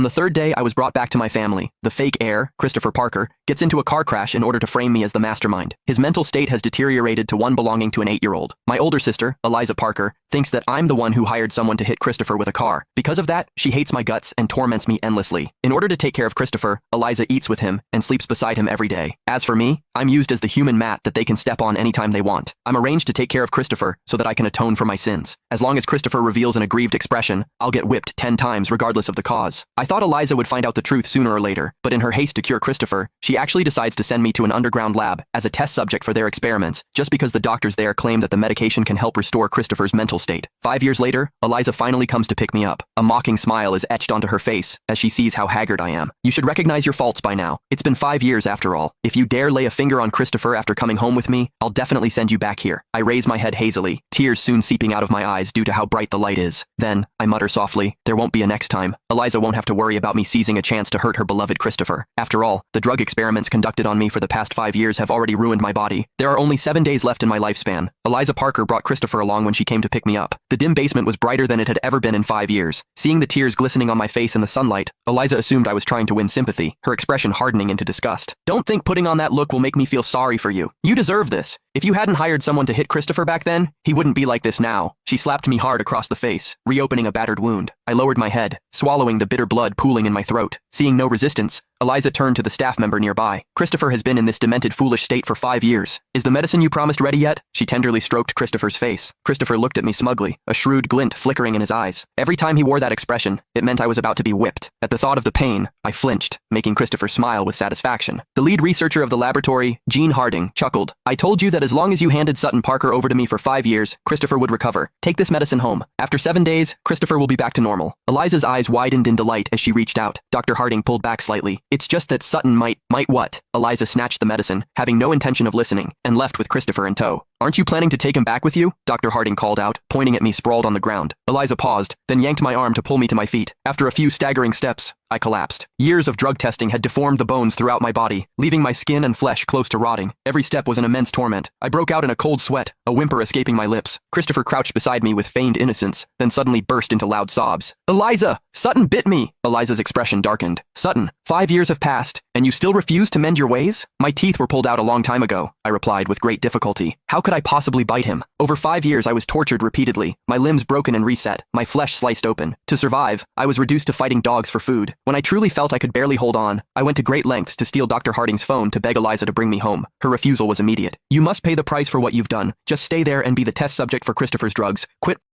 On the third day, I was brought back to my family. The fake heir, Christopher Parker, gets into a car crash in order to frame me as the mastermind. His mental state has deteriorated to one belonging to an 8-year-old. My older sister, Eliza Parker, thinks that I'm the one who hired someone to hit Christopher with a car. Because of that, she hates my guts and torments me endlessly. In order to take care of Christopher, Eliza eats with him and sleeps beside him every day. As for me, I'm used as the human mat that they can step on anytime they want. I'm arranged to take care of Christopher so that I can atone for my sins. As long as Christopher reveals an aggrieved expression, I'll get whipped 10 times regardless of the cause. I thought Eliza would find out the truth sooner or later, but in her haste to cure Christopher, she actually decides to send me to an underground lab as a test subject for their experiments, just because the doctors there claim that the medication can help restore Christopher's mental state. 5 years later, Eliza finally comes to pick me up. A mocking smile is etched onto her face as she sees how haggard I am. You should recognize your faults by now. It's been 5 years after all. If you dare lay a finger on Christopher after coming home with me, I'll definitely send you back here. I raise my head hazily, tears soon seeping out of my eyes due to how bright the light is. Then, I mutter softly, there won't be a next time. Eliza won't have to worry about me seizing a chance to hurt her beloved Christopher. After all, the drug experiments conducted on me for the past 5 years have already ruined my body. There are only 7 days left in my lifespan. Eliza Parker brought Christopher along when she came to pick me up. The dim basement was brighter than it had ever been in 5 years. Seeing the tears glistening on my face in the sunlight, Eliza assumed I was trying to win sympathy, her expression hardening into disgust. Don't think putting on that look will make me feel sorry for you. You deserve this. If you hadn't hired someone to hit Christopher back then, he wouldn't be like this now. She slapped me hard across the face, reopening a battered wound. I lowered my head, swallowing the bitter blood pooling in my throat. Seeing no resistance, Eliza turned to the staff member nearby. Christopher has been in this demented, foolish state for 5 years. Is the medicine you promised ready yet? She tenderly stroked Christopher's face. Christopher looked at me smugly, a shrewd glint flickering in his eyes. Every time he wore that expression, it meant I was about to be whipped. At the thought of the pain, I flinched, making Christopher smile with satisfaction. The lead researcher of the laboratory, Gene Harding, chuckled. I told you that as long as you handed Sutton Parker over to me for 5 years, Christopher would recover. Take this medicine home. After 7 days, Christopher will be back to normal. Eliza's eyes widened in delight as she reached out. Dr. Harding pulled back slightly. It's just that Sutton might what? Eliza snatched the medicine, having no intention of listening, and left with Christopher in tow. Aren't you planning to take him back with you? Dr. Harding called out, pointing at me sprawled on the ground. Eliza paused, then yanked my arm to pull me to my feet. After a few staggering steps, I collapsed. Years of drug testing had deformed the bones throughout my body, leaving my skin and flesh close to rotting. Every step was an immense torment. I broke out in a cold sweat, a whimper escaping my lips. Christopher crouched beside me with feigned innocence, then suddenly burst into loud sobs. Eliza! Sutton bit me! Eliza's expression darkened. Sutton, 5 years have passed, and you still refuse to mend your ways? My teeth were pulled out a long time ago, I replied with great difficulty. How could I possibly bite him? Over 5 years I was tortured repeatedly, my limbs broken and reset, my flesh sliced open. To survive, I was reduced to fighting dogs for food. When I truly felt I could barely hold on, I went to great lengths to steal Dr. Harding's phone to beg Eliza to bring me home. Her refusal was immediate. You must pay the price for what you've done. Just stay there and be the test subject for Christopher's drugs. Quit